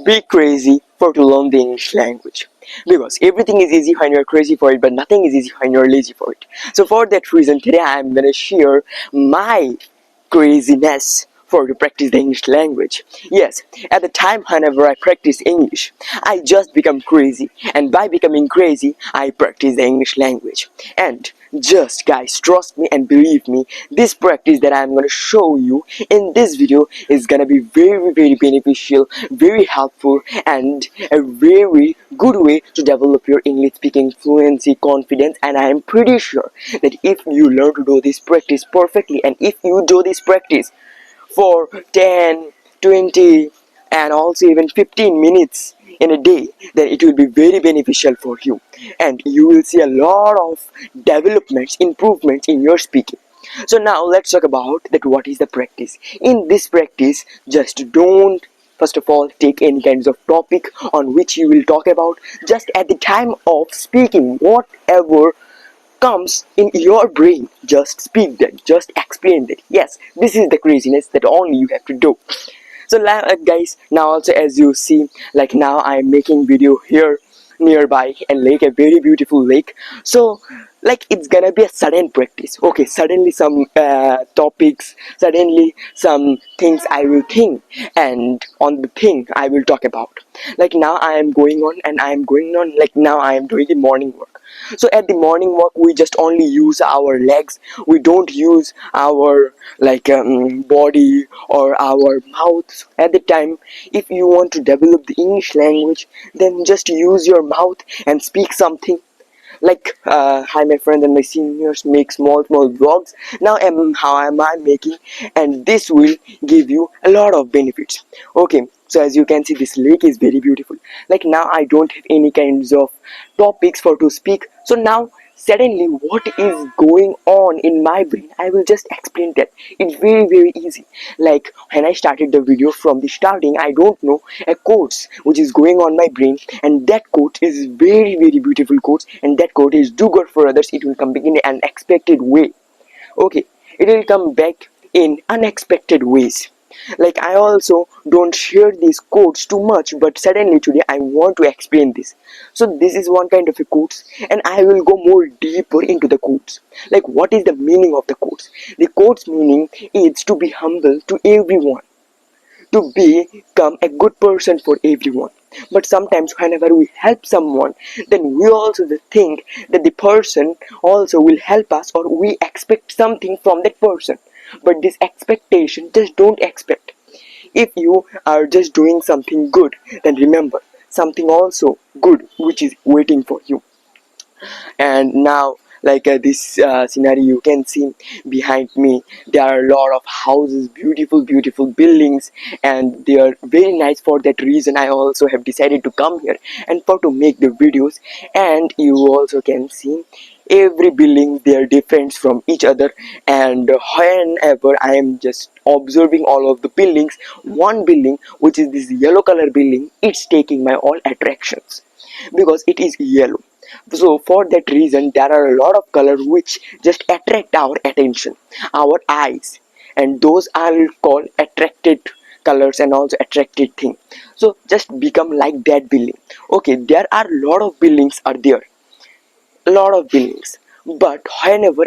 Be crazy for to learn the English language. Because everything is easy when you're crazy for it, but nothing is easy when you're lazy for it. So for that reason, today I'm gonna share my craziness for to practice the English language. Yes, at the time whenever I practice English, I just become crazy, and by becoming crazy, I practice the English language. And just guys, trust me and believe me, this practice that I'm gonna show you in this video is gonna be very beneficial, very helpful, and a very good way to develop your English speaking fluency, confidence. And I am pretty sure that if you learn to do this practice perfectly, and if you do this practice for 10, 20, and also even 15 minutes in a day, then it will be very beneficial for you, and you will see a lot of developments, improvements in your speaking. So now let's talk about that what is the practice. In this practice, just don't first of all take any kinds of topic on which you will talk about. Just at the time of speaking, whatever comes in your brain, just speak that, just explain that. Yes, this is the craziness that only you have to do. So guys, now also as you see, like now I'm making video here nearby and lake, a very beautiful lake. So like it's gonna be a sudden practice. Okay, suddenly some topics, suddenly some things I will think, and on the thing I will talk about. Like now I am going on and I am going on, like now I am doing the morning work. So at the morning walk we just only use our legs, we don't use our like body or our mouth. At the time, if you want to develop the English language, then just use your mouth and speak something. Like hi my friends and my seniors make small vlogs. Now how am I making, and this will give you a lot of benefits. Okay, so as you can see, this lake is very beautiful. Like now I don't have any kinds of topics for to speak, so now suddenly what is going on in my brain, I will just explain that. It's very easy. Like when I started the video, from the starting I don't know a quotes which is going on my brain, and that quote is very beautiful quotes, and that quote is do good for others, it will come back in an unexpected way. Okay, it will come back in unexpected ways. Like I also don't share these quotes too much, but suddenly today I want to explain this. So this is one kind of a quotes, and I will go more deeper into the quotes. Like what is the meaning of the quotes? The quotes meaning is to be humble to everyone, to become a good person for everyone. But sometimes whenever we help someone, then we also think that the person also will help us, or we expect something from that person. But this expectation, just don't expect. If you are just doing something good, then remember something also good which is waiting for you. And now like this scenario you can see behind me, there are a lot of houses, beautiful buildings, and they are very nice. For that reason I also have decided to come here and for to make the videos. And you also can see every building, they are different from each other, and whenever I am just observing all of the buildings, one building which is this yellow color building, it's taking my all attractions because it is yellow. So for that reason there are a lot of colors which just attract our attention, our eyes, and those are called attracted colors and also attracted thing. So just become like that building. Okay, there are a lot of buildings are there, a lot of buildings, but whenever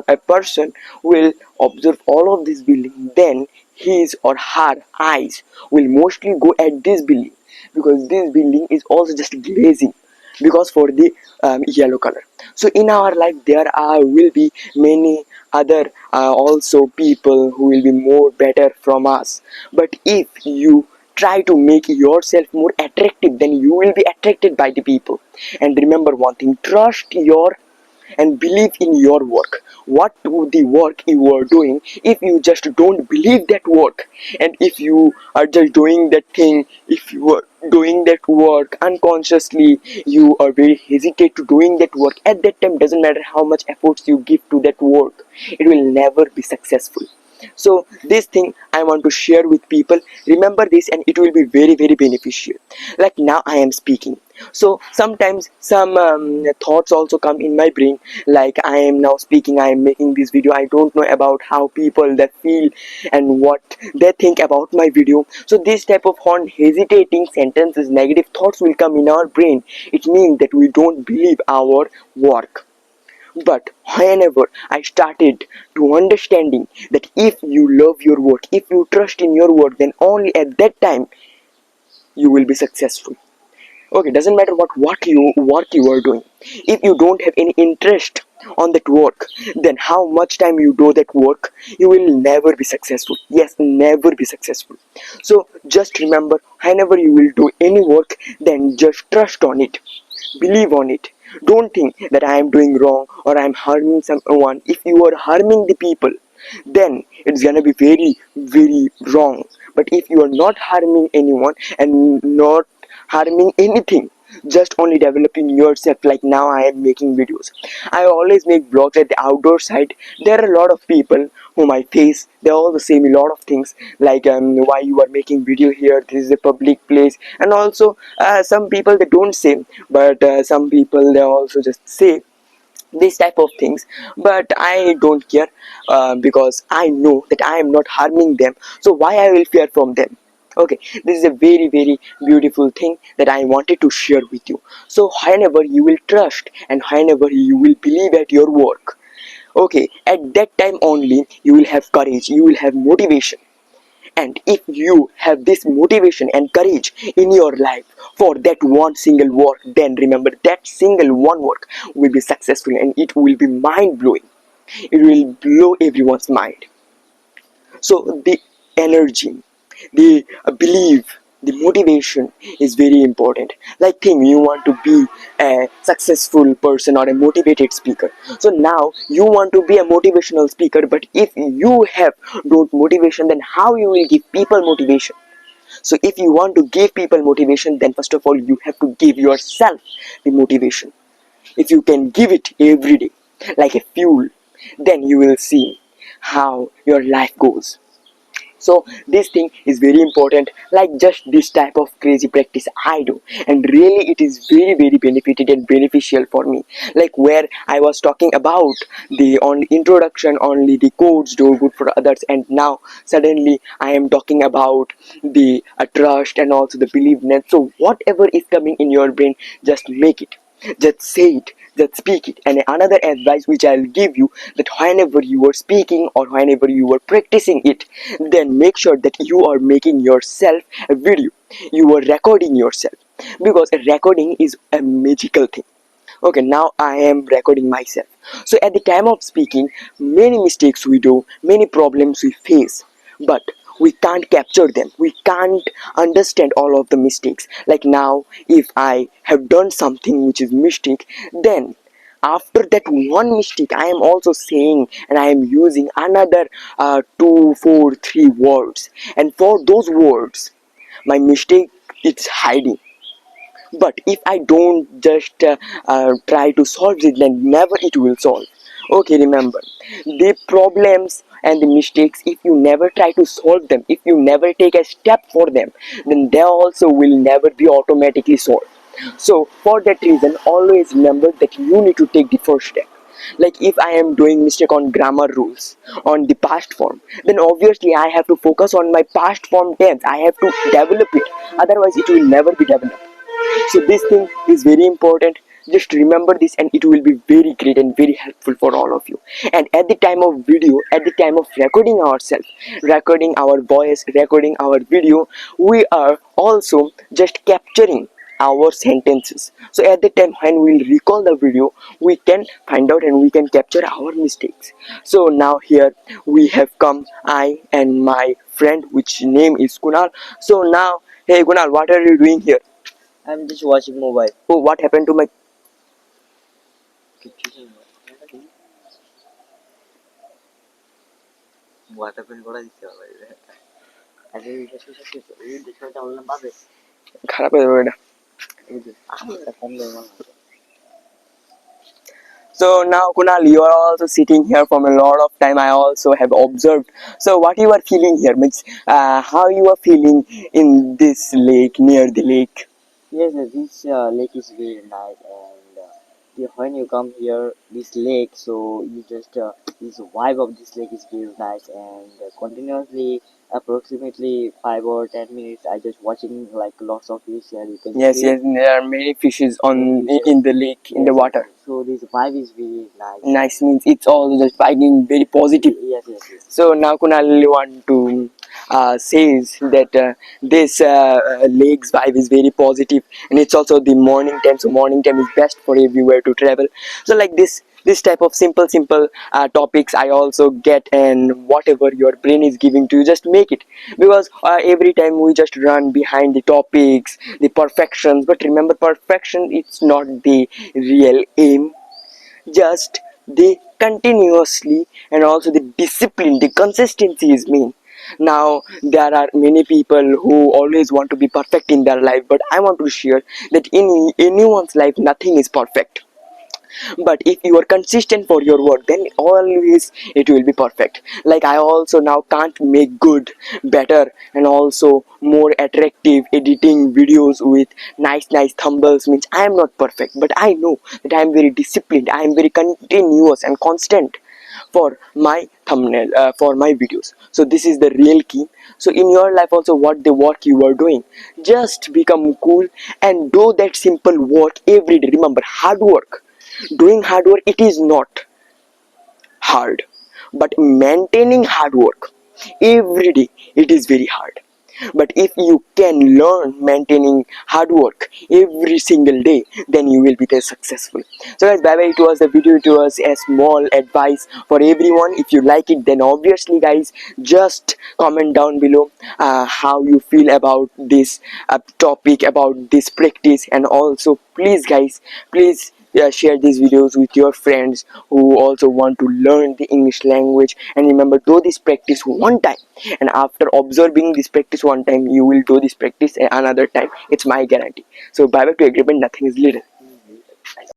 a person will observe all of this building, then his or her eyes will mostly go at this building, because this building is also just glazing because for the yellow color. So in our life there are will be many other also people who will be more better from us, but if you try to make yourself more attractive, then you will be attracted by the people. And remember one thing, trust your and believe in your work. What do the work you are doing, if you just don't believe that work, and if you are just doing that thing, if you are doing that work unconsciously, you are very hesitate to doing that work, at that time doesn't matter how much efforts you give to that work, it will never be successful. So this thing I want to share with people. Remember this and it will be very beneficial. Like now I am speaking, so sometimes some thoughts also come in my brain, like I am now speaking, I am making this video, I don't know about how people that feel and what they think about my video. So this type of hesitating sentences, negative thoughts will come in our brain. It means that we don't believe our work. But whenever I started to understanding that if you love your work, if you trust in your work, then only at that time you will be successful. Okay, doesn't matter what you work you are doing. If you don't have any interest on that work, then how much time you do that work, you will never be successful. Yes, never be successful. So just remember, whenever you will do any work, then just trust on it, believe on it. Don't think that I am doing wrong or I am harming someone. If you are harming the people, then it's gonna be very wrong. But if you are not harming anyone and not harming anything, just only developing yourself, like now I am making videos, I always make vlogs at the outdoor side. There are a lot of people whom I face, they all say me a lot of things, like why you are making video here, this is a public place. And also some people they don't say, but some people they also just say these type of things. But I don't care, because I know that I am not harming them, so why I will fear from them. Okay, this is a very beautiful thing that I wanted to share with you. So whenever you will trust and whenever you will believe at your work, okay, at that time only you will have courage, you will have motivation. And if you have this motivation and courage in your life for that one single work, then remember that single one work will be successful and it will be mind blowing. It will blow everyone's mind. So the energy, the belief, the motivation is very important. Like think you want to be a successful person or a motivated speaker. So now you want to be a motivational speaker, but if you have don't motivation, then how you will give people motivation? So if you want to give people motivation, then first of all you have to give yourself the motivation. If you can give it every day like a fuel, then you will see how your life goes. So this thing is very important, like just this type of crazy practice I do, and really it is very benefited and beneficial for me. Like where I was talking about the only introduction, only the codes do good for others, and now suddenly I am talking about the trust and also the beliefness. So whatever is coming in your brain, just make it, just say it, just speak it. And another advice which I'll give you, that whenever you are speaking or whenever you are practicing it, then make sure that you are making yourself a video, you are recording yourself, because a recording is a magical thing. Okay, now I am recording myself. So at the time of speaking, many mistakes we do, many problems we face, but we can't capture them, we can't understand all of the mistakes. Like now if I have done something which is mistake, then after that one mistake I am also saying and I am using another 2 4 3 words, and for those words my mistake it's hiding. But if I don't just try to solve it, then never it will solve. Okay, remember, the problems and the mistakes, if you never try to solve them, if you never take a step for them, then they also will never be automatically solved. So for that reason, always remember that you need to take the first step. Like if I am doing mistake on grammar rules on the past form, then obviously I have to focus on my past form tense, I have to develop it, otherwise it will never be developed. So this thing is very important. Just remember this and it will be very great and very helpful for all of you. And at the time of video, at the time of recording ourselves, recording our voice, recording our video, we are also just capturing our sentences. So at the time when we will recall the video, we can find out and we can capture our mistakes. So now here we have come, I and my friend which name is Kunal. So now, hey Kunal, what are you doing here? I'm just watching mobile. Oh, what happened to my... WhatsApp করা দিতে হবে আগে এটা শেষ শেষ এই বিষয়টা বললাম পাবে খারাপ হয়ে যাবে এটা। এই যে আমি এটা কম দেব না So now Kunal, you are also sitting here from a lot of time. I also have observed. So what you are feeling here means how you are feeling in this lake, near the lake. Yes, this lake is very nice, and when you come here, this lake, so you just this vibe of this lake is very nice, and continuously, approximately 5 or 10 minutes, I just watching like lots of fish, and you can Yes, see yes, there are many fishes many on fishes. in the lake, in the Yes, yes. water. So this vibe is very nice, Nice and means it's all just vibing very positive. yes, yes, yes. So now Kunal want to says that this lake's vibe is very positive, and it's also the morning time. So morning time is best for everywhere to travel. So like this type of simple topics I also get, and whatever your brain is giving to you, just make it, because every time we just run behind the topics, the perfections. But remember, perfection it's not the real aim, just the continuously and also the discipline, the consistency is main. Now there are many people who always want to be perfect in their life, but I want to share that in anyone's life nothing is perfect, but if you are consistent for your work, then always it will be perfect. Like I also now can't make good, better, and also more attractive editing videos with nice thumbnails means I am not perfect, but I know that I am very disciplined, I am very continuous and constant for my thumbnail, for my videos. So this is the real key. So in your life also, what the work you are doing, just become cool and do that simple work every day. Remember, hard work, doing hard work, it is not hard, but maintaining hard work every day, it is very hard. But if you can learn maintaining hard work every single day, then you will be there successful. So guys, bye bye. It was the video, it was a small advice for everyone. If you like it, then obviously guys, just comment down below how you feel about this topic, about this practice. And also please guys, please share these videos with your friends who also want to learn the English language. And remember, do this practice one time, and after observing this practice one time, you will do this practice another time. It's my guarantee. So bye bye to agreement, nothing is little.